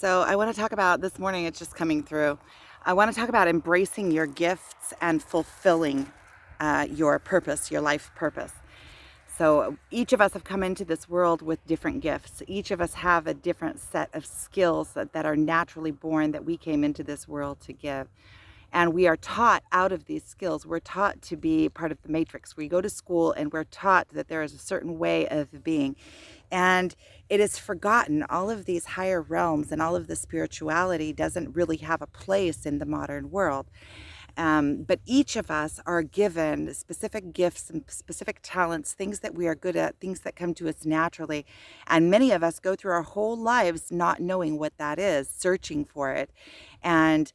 So I want to talk about this morning, it's just coming through. I want to talk about embracing your gifts and fulfilling your purpose, your life purpose. So each of us have come into this world with different gifts. Each of us have a different set of skills that are naturally born that we came into this world to give. And we are taught out of these skills. We're taught to be part of the matrix. We go to school and we're taught that there is a certain way of being. And it is forgotten. All of these higher realms and all of the spirituality doesn't really have a place in the modern world. But each of us are given specific gifts and specific talents, things that we are good at, things that come to us naturally. And many of us go through our whole lives not knowing what that is, searching for it. And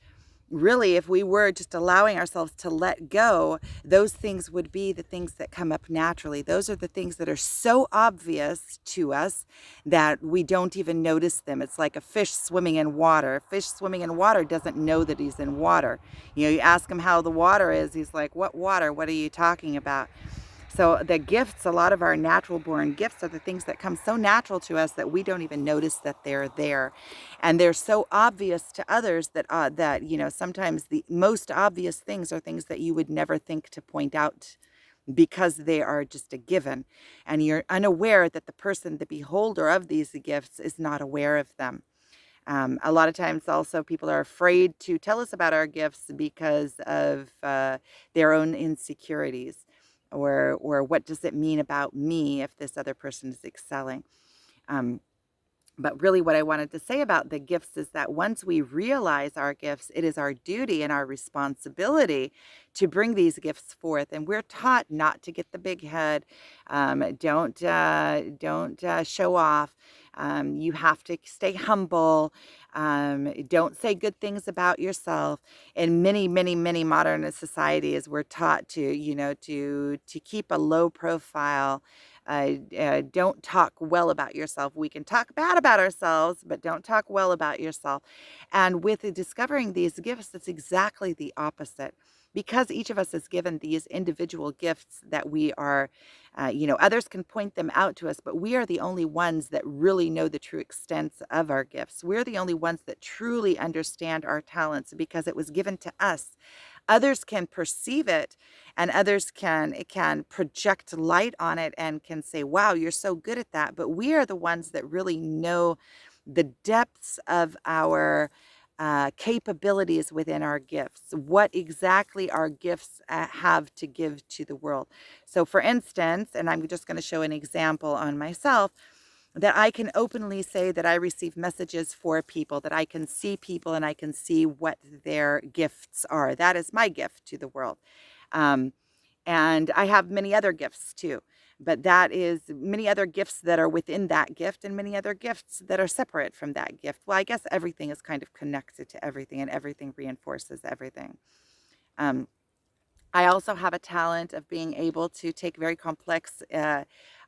really, if we were just allowing ourselves to let go, those things would be the things that come up naturally. Those are the things that are so obvious to us that we don't even notice them. It's like a fish swimming in water. A fish swimming in water doesn't know that he's in water. You ask him how the water is, he's like, "What water? What are you talking about?" So the gifts, a lot of our natural born gifts are the things that come so natural to us that we don't even notice that they're there. And they're so obvious to others that sometimes the most obvious things are things that you would never think to point out because they are just a given. And you're unaware that the person, the beholder of these gifts, is not aware of them. A lot of times also people are afraid to tell us about our gifts because of their own insecurities, or what does it mean about me if this other person is excelling. Um, but really, what I wanted to say about the gifts is that once we realize our gifts, it is our duty and our responsibility to bring these gifts forth. And we're taught not to get the big head. Don't show off. You have to stay humble. Don't say good things about yourself. In many, many, many modern societies, we're taught to keep a low profile. Don't talk well about yourself. We can talk bad about ourselves, but don't talk well about yourself. And with discovering these gifts, it's exactly the opposite. Because each of us is given these individual gifts that we are, others can point them out to us, but we are the only ones that really know the true extent of our gifts. We're the only ones that truly understand our talents because it was given to us. Others can perceive it, and others can project light on it and can say, wow, you're so good at that. But we are the ones that really know the depths of our capabilities within our gifts, what exactly our gifts have to give to the world. So for instance, and I'm just going to show an example on myself, that I can openly say that I receive messages for people, that I can see people and I can see what their gifts are. That is my gift to the world. Um, and I have many other gifts too, but that is many other gifts that are within that gift and many other gifts that are separate from that gift. Well, I guess everything is kind of connected to everything and everything reinforces everything. Um, I also have a talent of being able to take very complex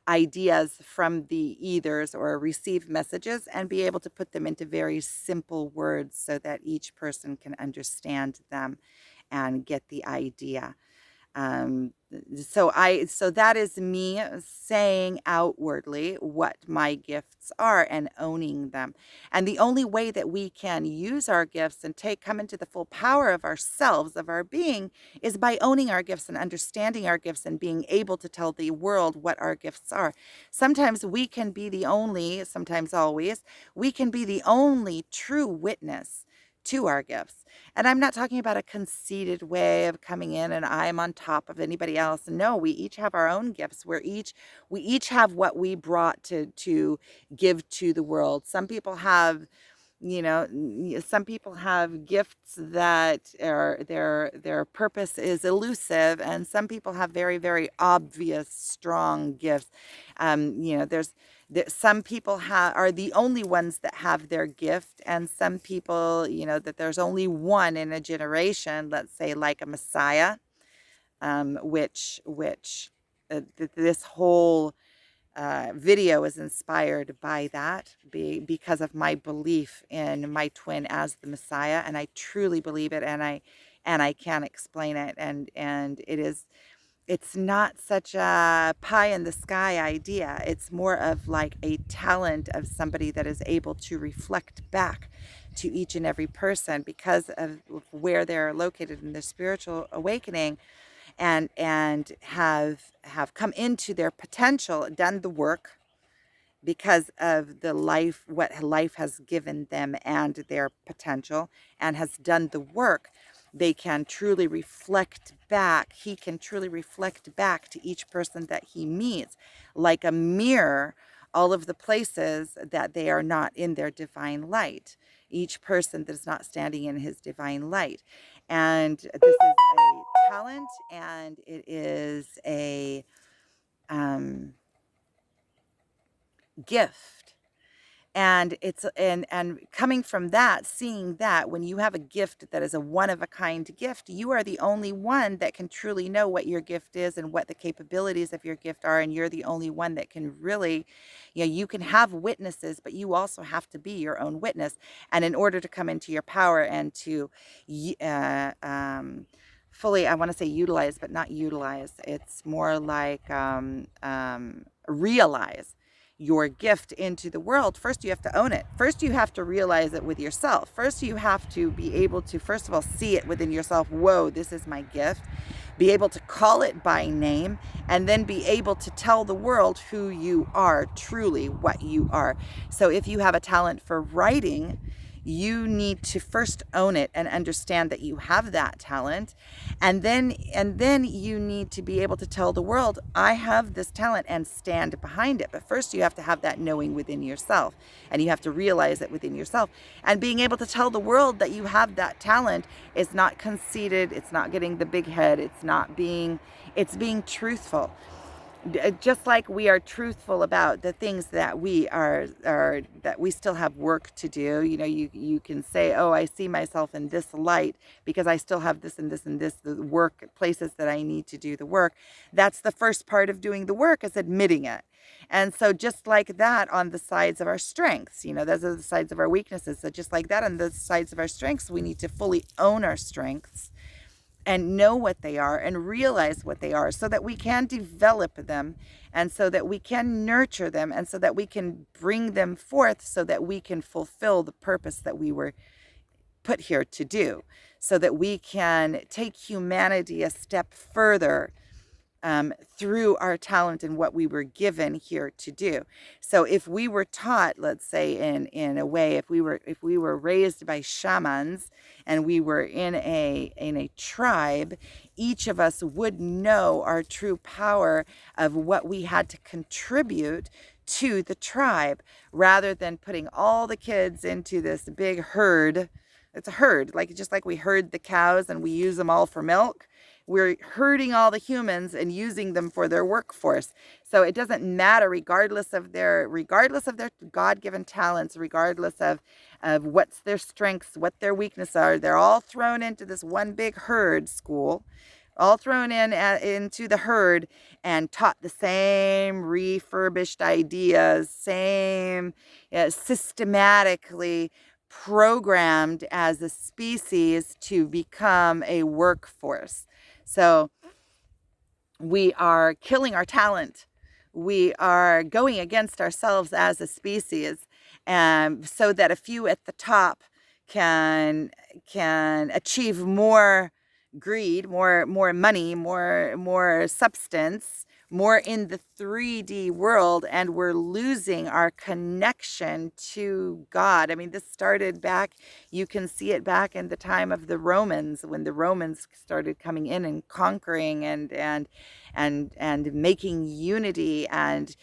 ideas from the ethers or receive messages and be able to put them into very simple words so that each person can understand them and get the idea. Um, so that is me saying outwardly what my gifts are and owning them. And the only way that we can use our gifts and come into the full power of ourselves, of our being, is by owning our gifts and understanding our gifts and being able to tell the world what our gifts are. Sometimes we can be the only, sometimes always, we can be the only true witness to our gifts. And I'm not talking about a conceited way of coming in and I'm on top of anybody else. No, we each have our own gifts. We each have what we brought to give to the world. Some people have, some people have gifts that are their purpose is elusive, and some people have very, very obvious, strong gifts. Some people are the only ones that have their gift, and some people, that there's only one in a generation, let's say like a Messiah, which this whole video is inspired by that because of my belief in my twin as the Messiah, and I truly believe it, and I can't explain it, and it's not such a pie in the sky idea. It's more of like a talent of somebody that is able to reflect back to each and every person because of where they're located in their spiritual awakening, and have come into their potential, done the work because of the life, what life has given them and their potential, and has done the work. They can truly reflect back. He can truly reflect back to each person that he meets, like a mirror, all of the places that they are not in their divine light. Each person that is not standing in his divine light. And this is a talent, and it is a gift. And it's and coming from that, seeing that when you have a gift that is a one of a kind gift, you are the only one that can truly know what your gift is and what the capabilities of your gift are, and you're the only one that can really, you can have witnesses, but you also have to be your own witness. And in order to come into your power and to fully, I want to say utilize, but not utilize, it's more like realize your gift into the world, first you have to own it. First you have to realize it with yourself. First you have to be able to, first of all, see it within yourself. Whoa, this is my gift. Be able to call it by name, and then be able to tell the world who you are, truly what you are. So if you have a talent for writing, you need to first own it and understand that you have that talent, and then you need to be able to tell the world, I have this talent, and stand behind it. But first you have to have that knowing within yourself, and you have to realize it within yourself. And being able to tell the world that you have that talent is not conceited, it's not getting the big head, it's being truthful. Just like we are truthful about the things that we are that we still have work to do. You can say, oh, I see myself in this light because I still have this and this and this, the work places that I need to do the work. That's the first part of doing the work, is admitting it. And so just like that on the sides of our strengths, those are the sides of our weaknesses. So just like that on the sides of our strengths, we need to fully own our strengths and know what they are and realize what they are, so that we can develop them, and so that we can nurture them, and so that we can bring them forth, so that we can fulfill the purpose that we were put here to do, so that we can take humanity a step further through our talent and what we were given here to do. So if we were taught, let's say in a way, if we were raised by shamans, and we were in a tribe, each of us would know our true power of what we had to contribute to the tribe, rather than putting all the kids into this big herd. It's a herd, just like we herd the cows and we use them all for milk. We're herding all the humans and using them for their workforce. So it doesn't matter, regardless of their God-given talents, regardless of what's their strengths, what their weaknesses are. They're all thrown into this one big herd school, all thrown into the herd, and taught the same refurbished ideas, same systematically programmed as a species to become a workforce. So we are killing our talent. We are going against ourselves as a species, so that a few at the top can achieve more greed, more money, more substance, more in the 3D world, and we're losing our connection to God. I mean, this started back, you can see it back in the time of the Romans, when the Romans started coming in and conquering and making unity, and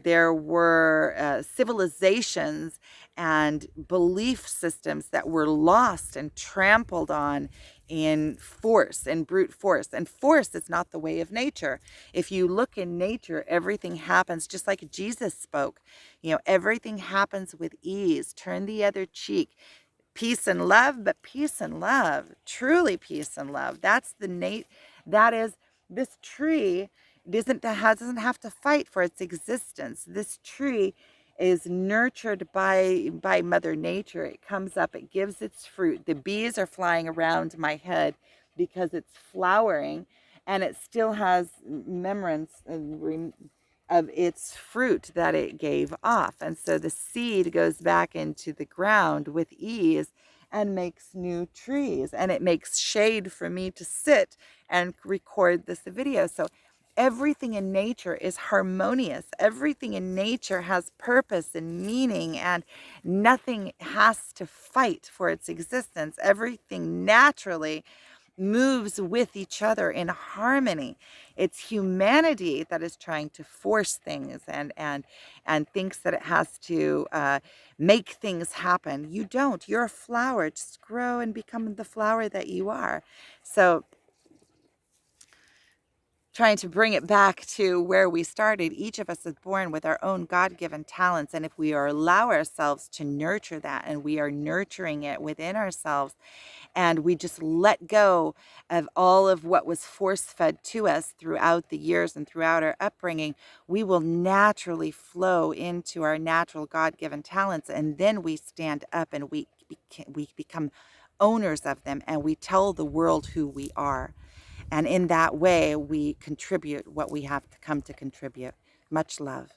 there were civilizations and belief systems that were lost and trampled on in force and brute force. And force is not the way of nature. If you look in nature, everything happens just like Jesus spoke. Everything happens with ease. Turn the other cheek. Peace and love, but peace and love, truly peace and love. That's that is, this tree doesn't have to fight for its existence. This tree is nurtured by Mother Nature. It comes up, it gives its fruit. The bees are flying around my head because it's flowering, and it still has remembrance of its fruit that it gave off. And so the seed goes back into the ground with ease and makes new trees, and it makes shade for me to sit and record this video. So everything in nature is harmonious. Everything in nature has purpose and meaning, and nothing has to fight for its existence. Everything naturally moves with each other in harmony. It's humanity that is trying to force things and thinks that it has to make things happen. You don't. You're a flower. Just grow and become the flower that you are. So trying to bring it back to where we started, each of us is born with our own God-given talents. And if we allow ourselves to nurture that, and we are nurturing it within ourselves, and we just let go of all of what was force-fed to us throughout the years and throughout our upbringing, we will naturally flow into our natural God-given talents. And then we stand up and we become owners of them, and we tell the world who we are. And in that way, we contribute what we have to come to contribute. Much love.